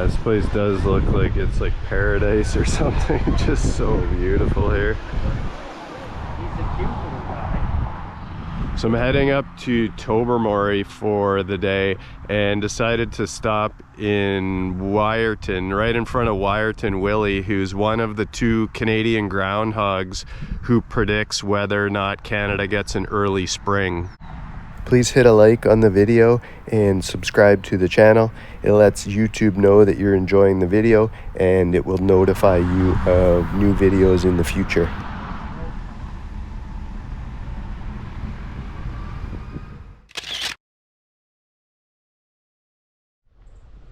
this place does look like it's like paradise or something. Just so beautiful here. So I'm heading up to Tobermory for the day and decided to stop in Wiarton, right in front of Wiarton Willie, who's one of the 2 Canadian groundhogs who predicts whether or not Canada gets an early spring. Please hit a like on the video and subscribe to the channel. It lets YouTube know that you're enjoying the video, and it will notify you of new videos in the future.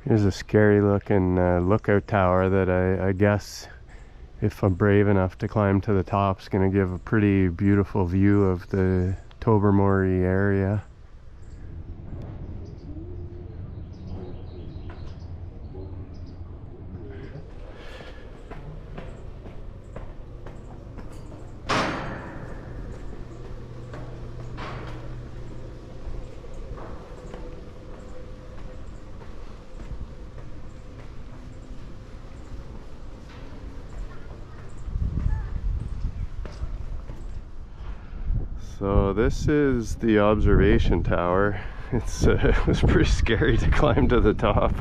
Here's a scary looking lookout tower that I guess, if I'm brave enough to climb to the top, is going to give a pretty beautiful view of the Tobermory area. So this is the observation tower. It was pretty scary to climb to the top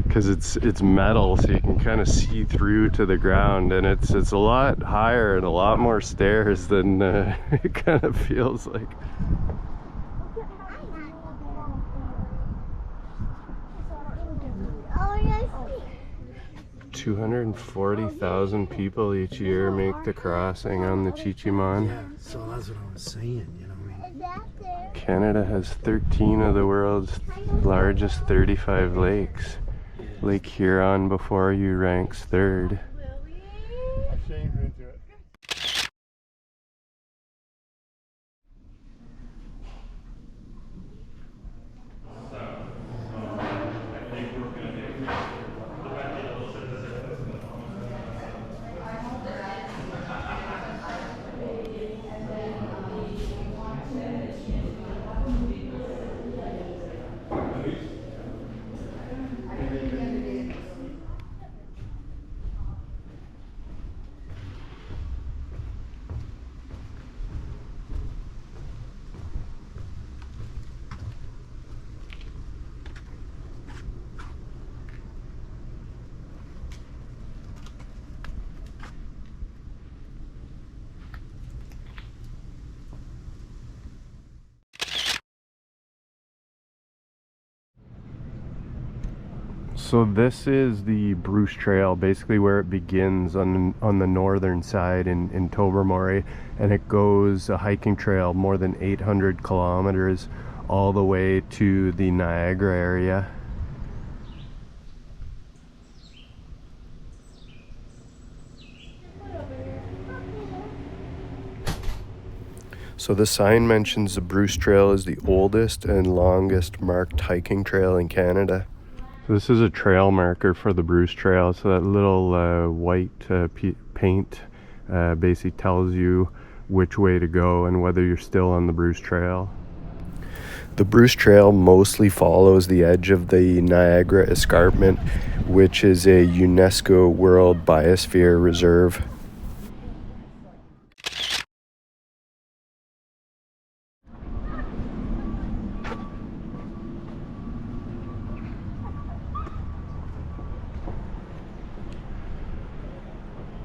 because it's metal, so you can kind of see through to the ground, and it's a lot higher and a lot more stairs than it kind of feels like. 240,000 people each year make the crossing on the Chi-Cheemaun. Yeah, so that's what I was saying, you know what I mean? Canada has 13 of the world's largest 35 lakes. Lake Huron before you ranks 3rd. So this is the Bruce Trail, basically where it begins on the northern side in Tobermory, and it goes a hiking trail more than 800 kilometers all the way to the Niagara area. So the sign mentions the Bruce Trail is the oldest and longest marked hiking trail in Canada. So this is a trail marker for the Bruce Trail. So that little white paint basically tells you which way to go and whether you're still on the Bruce Trail. The Bruce Trail mostly follows the edge of the Niagara Escarpment, which is a UNESCO World Biosphere Reserve.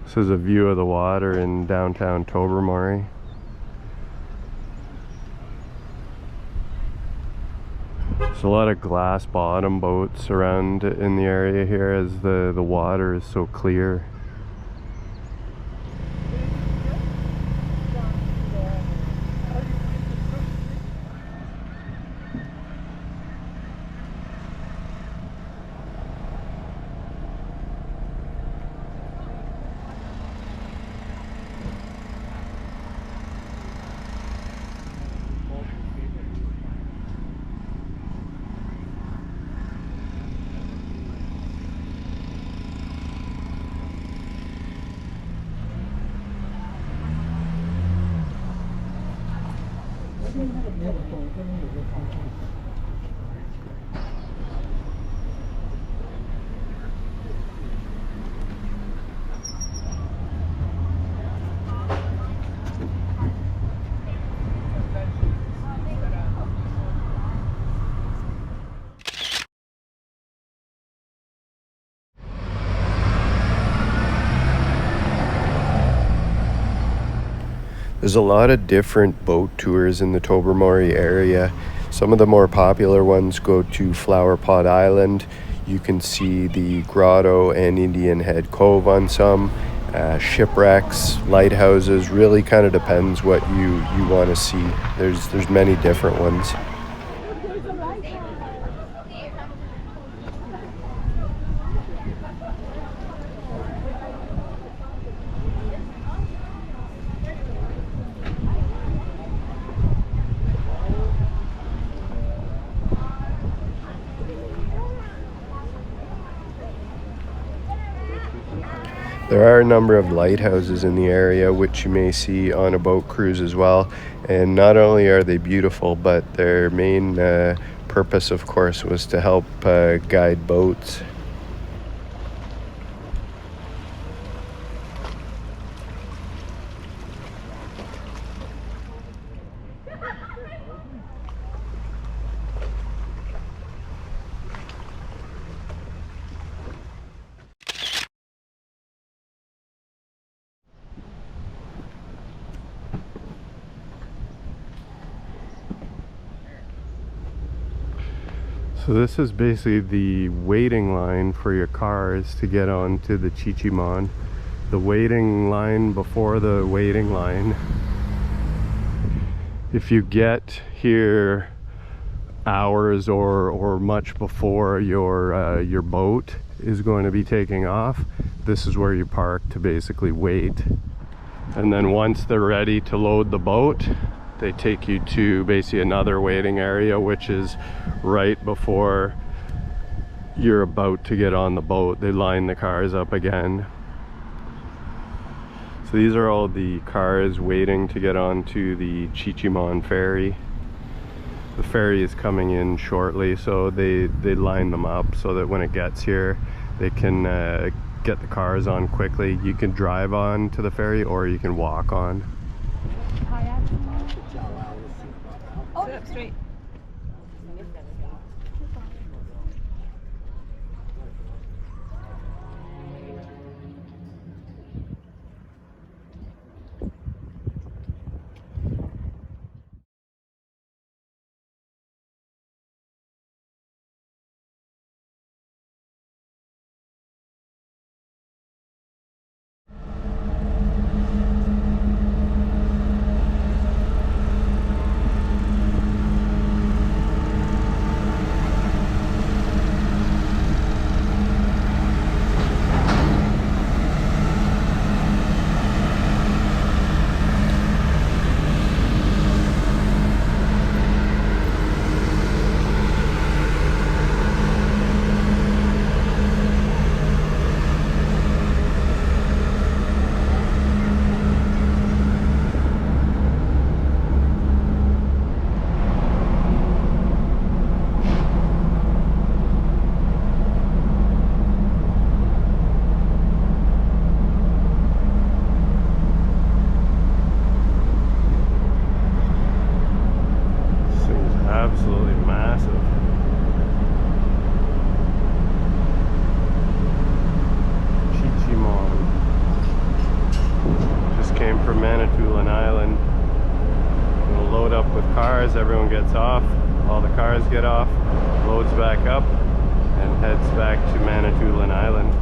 This is a view of the water in downtown Tobermory. There's a lot of glass bottom boats around in the area here as the water is so clear. There's a lot of different boat tours in the Tobermory area. Some of the more popular ones go to Flowerpot Island. You can see the Grotto and Indian Head Cove on some. Shipwrecks, lighthouses, really kind of depends what you want to see. There's many different ones. There are a number of lighthouses in the area, which you may see on a boat cruise as well. And not only are they beautiful, but their main purpose, of course, was to help guide boats. So this is basically the waiting line for your cars to get onto the Chi-Cheemaun. The waiting line before the waiting line. If you get here hours or much before your boat is going to be taking off, this is where you park to basically wait. And then once they're ready to load the boat, they take you to basically another waiting area, which is right before you're about to get on the boat. They line the cars up again. So these are all the cars waiting to get onto the Chi-Cheemaun ferry. The ferry is coming in shortly, so they line them up so that when it gets here, they can get the cars on quickly. You can drive on to the ferry or you can walk on. Oh, up straight. Absolutely massive. Chi-Cheemaun. Just came from Manitoulin Island. We'll load up with cars, everyone gets off, all the cars get off, loads back up, and heads back to Manitoulin Island.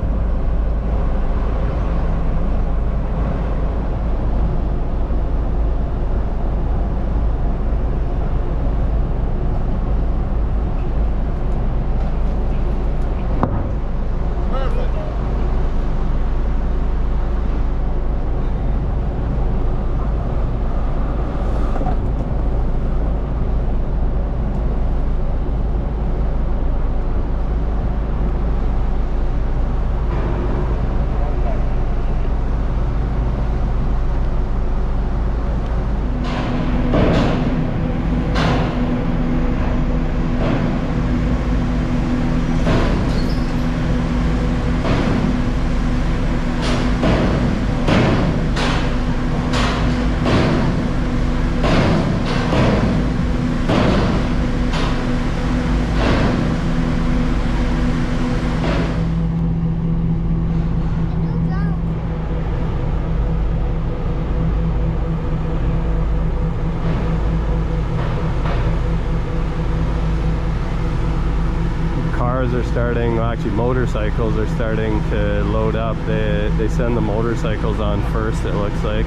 cars are starting, well, actually motorcycles are starting to load up. They send the motorcycles on first, it looks like,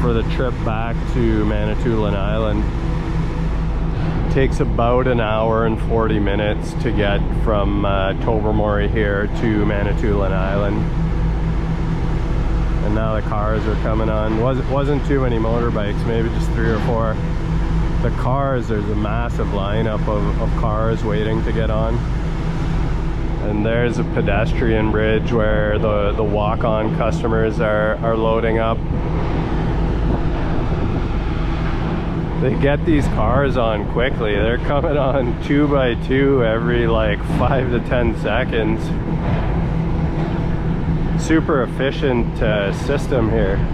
for the trip back to Manitoulin Island. Takes about an hour and 40 minutes to get from Tobermory here to Manitoulin Island. And now the cars are coming on. Wasn't too many motorbikes, maybe just 3 or 4. The cars, there's a massive lineup of cars waiting to get on. And there's a pedestrian bridge where the walk-on customers are loading up. They get these cars on quickly. They're coming on 2 by 2 every like 5 to 10 seconds. Super efficient system here.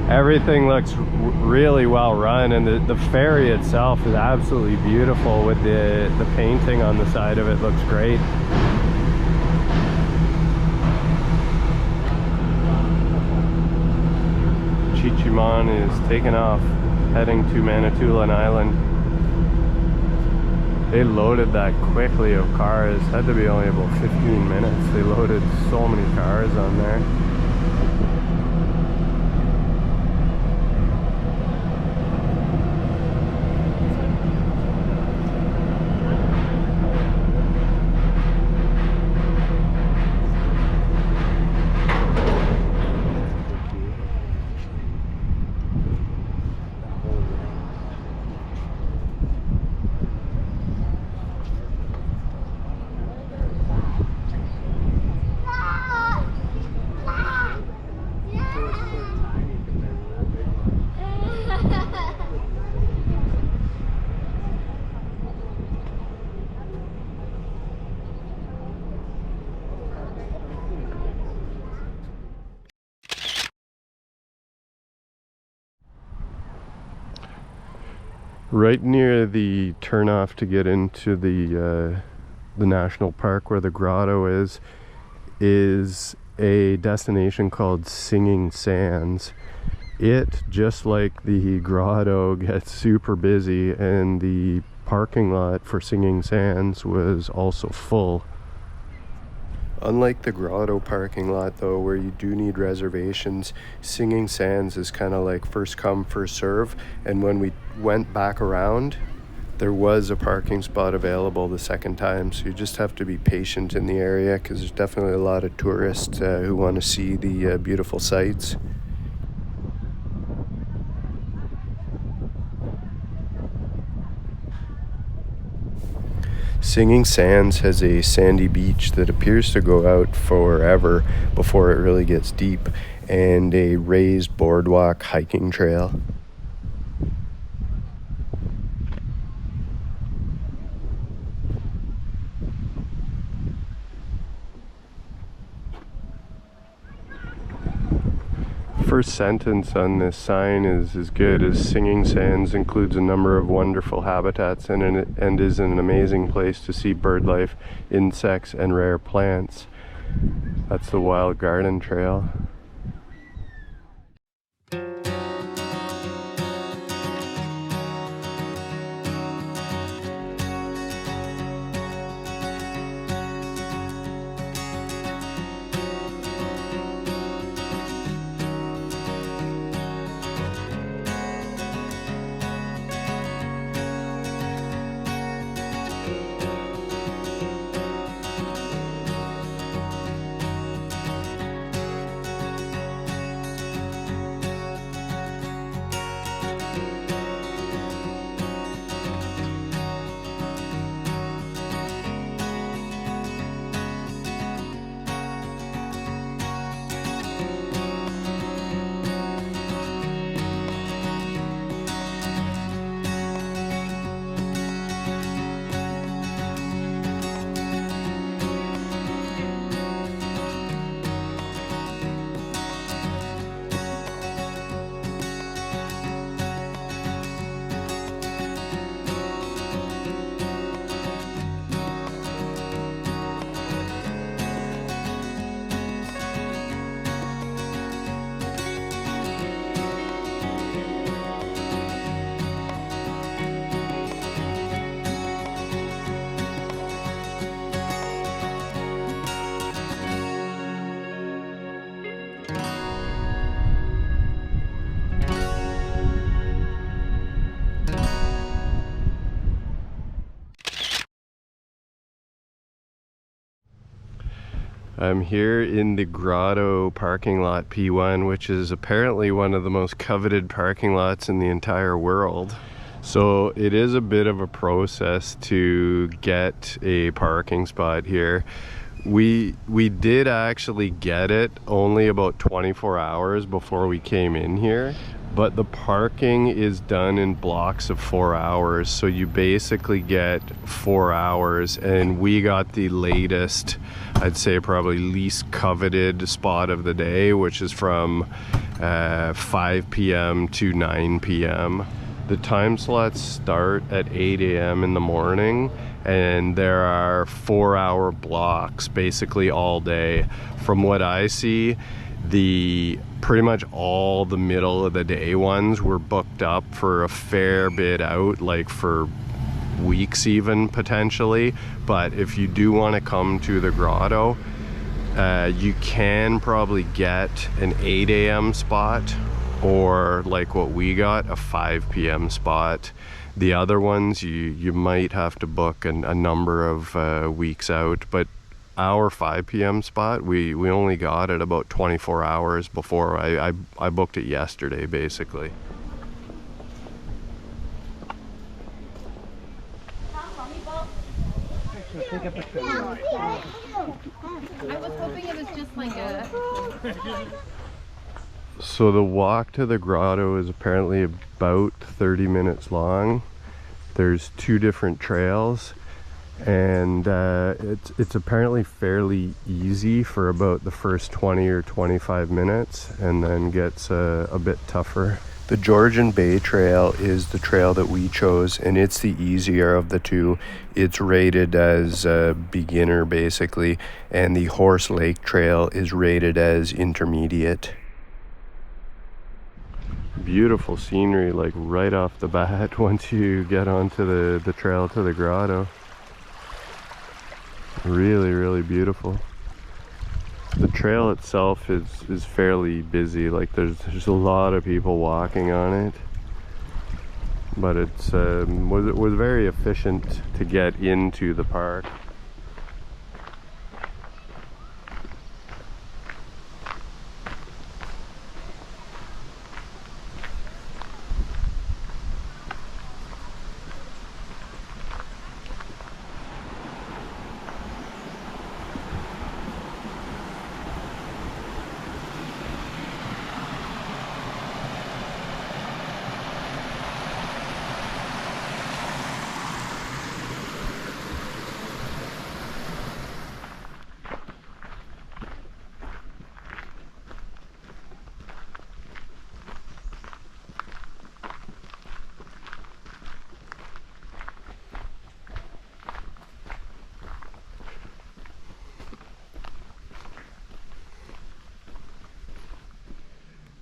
Everything looks really well run, and the ferry itself is absolutely beautiful with the painting on the side of it. Looks great. Chi-Cheemaun is taking off, heading to Manitoulin Island. They loaded that quickly of cars. Had to be only about 15 minutes. They loaded so many cars on there. Right near the turnoff to get into the national park where the grotto is a destination called Singing Sands. It, just like the grotto, gets super busy, and the parking lot for Singing Sands was also full. Unlike the grotto parking lot though, where you do need reservations, Singing Sands is kind of like first come first serve, and when we went back around, there was a parking spot available the second time, so you just have to be patient in the area because there's definitely a lot of tourists who want to see the beautiful sights. Singing Sands has a sandy beach that appears to go out forever before it really gets deep, and a raised boardwalk hiking trail. First sentence on this sign is as good as Singing Sands includes a number of wonderful habitats and is an amazing place to see bird life, insects, and rare plants. That's the Wild Garden Trail. I'm here in the Grotto parking lot P1, which is apparently one of the most coveted parking lots in the entire world. So it is a bit of a process to get a parking spot here. We did actually get it only about 24 hours before we came in here, but the parking is done in blocks of 4 hours, so you basically get 4 hours, and we got the latest, I'd say probably least coveted spot of the day, which is from 5 p.m. to 9 p.m. The time slots start at 8 a.m. in the morning, and there are 4-hour blocks basically all day. From what I see, pretty much all the middle of the day ones were booked up for a fair bit out, like for weeks even potentially. But if you do want to come to the Grotto, you can probably get an 8 a.m. spot, or like what we got, a 5 p.m. spot. The other ones you might have to book a number of weeks out, but our 5 p.m. spot, we only got it about 24 hours before. I booked it yesterday basically. I was hoping it was just like a... So the walk to the Grotto is apparently about 30 minutes long. There's 2 different trails, and it's apparently fairly easy for about the first 20 or 25 minutes, and then gets a bit tougher. The Georgian Bay trail is the trail that we chose, and it's the easier of the 2. It's rated as beginner basically, and the Horse Lake trail is rated as intermediate. Beautiful scenery, like right off the bat once you get onto the trail to the Grotto. Really beautiful. The trail itself is fairly busy, like there's a lot of people walking on it, but it's was very efficient to get into the park.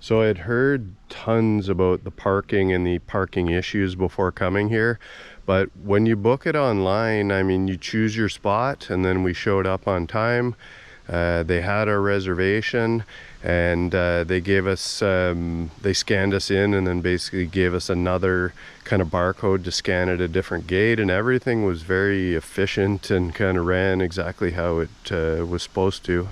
So I had heard tons about the parking and the parking issues before coming here, but when you book it online, I mean, you choose your spot, and then we showed up on time. They had our reservation, and they gave us, they scanned us in and then basically gave us another kind of barcode to scan at a different gate, and everything was very efficient and kind of ran exactly how it was supposed to.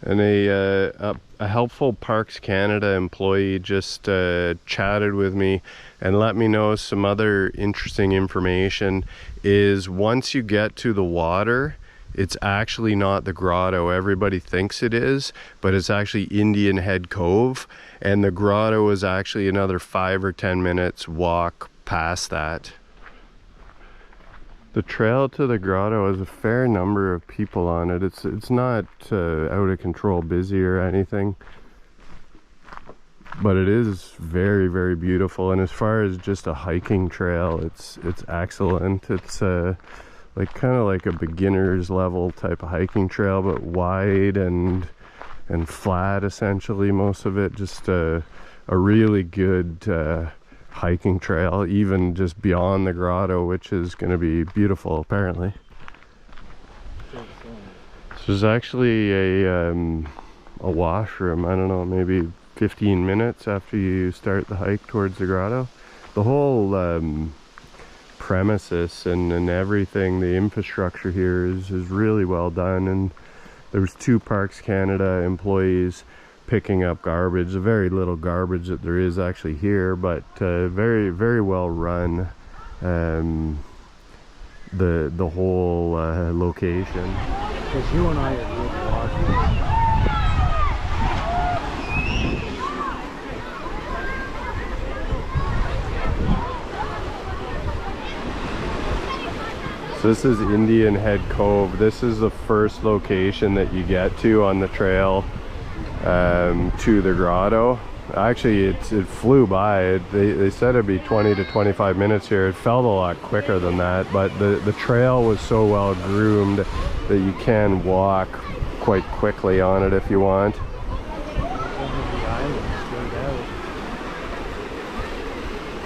And a helpful Parks Canada employee just chatted with me and let me know some other interesting information. Is once you get to the water, it's actually not the Grotto. Everybody thinks it is, but it's actually Indian Head Cove, and the Grotto is actually another 5 or 10 minutes walk past that. The trail to the Grotto has a fair number of people on it. It's not out of control busy or anything, but it is very beautiful. And as far as just a hiking trail, it's excellent. It's like kind of like a beginner's level type of hiking trail, but wide and flat essentially, most of it. Just a really good hiking trail, even just beyond the Grotto, which is going to be beautiful apparently. So there's actually a washroom, I don't know, maybe 15 minutes after you start the hike towards the Grotto. The whole premises and everything, the infrastructure here is really well done, and there was 2 Parks Canada employees picking up garbage. Very little garbage that there is actually here, but very, very well run. The whole location. Because you and I are good walkers. So this is Indian Head Cove. This is the first location that you get to on the trail to the grotto. Actually, it flew by. They said it'd be 20 to 25 minutes here. It felt a lot quicker than that, but the trail was so well groomed that you can walk quite quickly on it if you want.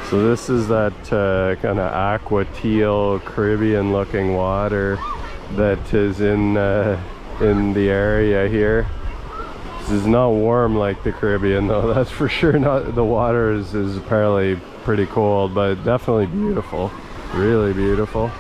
So this is that kind of aqua teal Caribbean looking water that is in the area here. This is not warm like the Caribbean though, that's for sure. Not the water is apparently pretty cold, but definitely beautiful, really beautiful.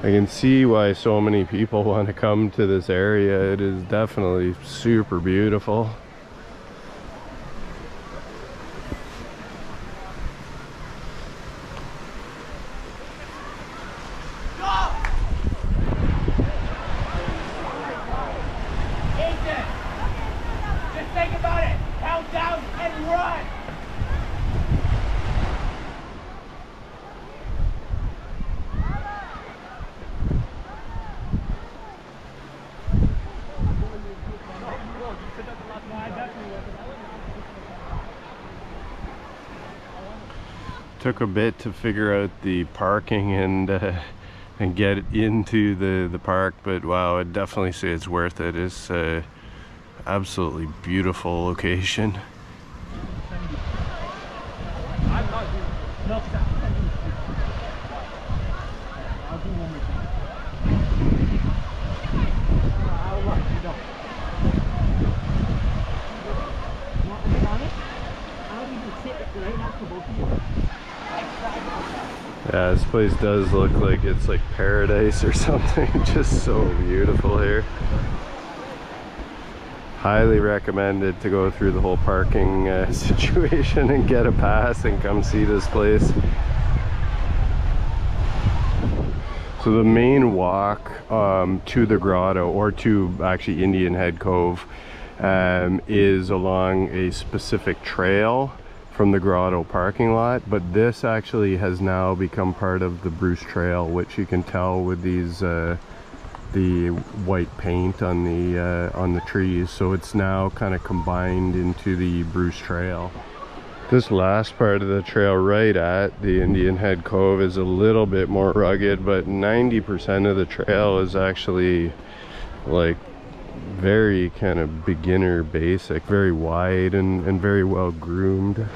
I can see why so many people want to come to this area. It is definitely super beautiful. Just think about it. Count down and run. Took a bit to figure out the parking and get into the park, but wow, I'd definitely say it's worth it. It's a absolutely beautiful location. Yeah, this place does look like it's like paradise or something. Just so beautiful here. Highly recommended to go through the whole parking situation and get a pass and come see this place. So the main walk to the grotto, or to actually Indian Head Cove, is along a specific trail from the grotto parking lot, but this actually has now become part of the Bruce Trail, which you can tell with these the white paint on the trees. So it's now kind of combined into the Bruce Trail. This last part of the trail right at the Indian Head Cove is a little bit more rugged, but 90% of the trail is actually like very kind of beginner basic, very wide and very well groomed.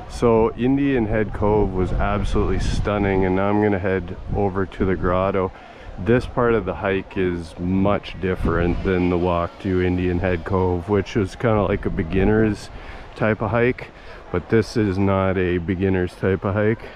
So Indian Head Cove was absolutely stunning, and now I'm gonna head over to the grotto. This part of the hike is much different than the walk to Indian Head Cove, which was kind of like a beginner's type of hike, but this is not a beginner's type of hike.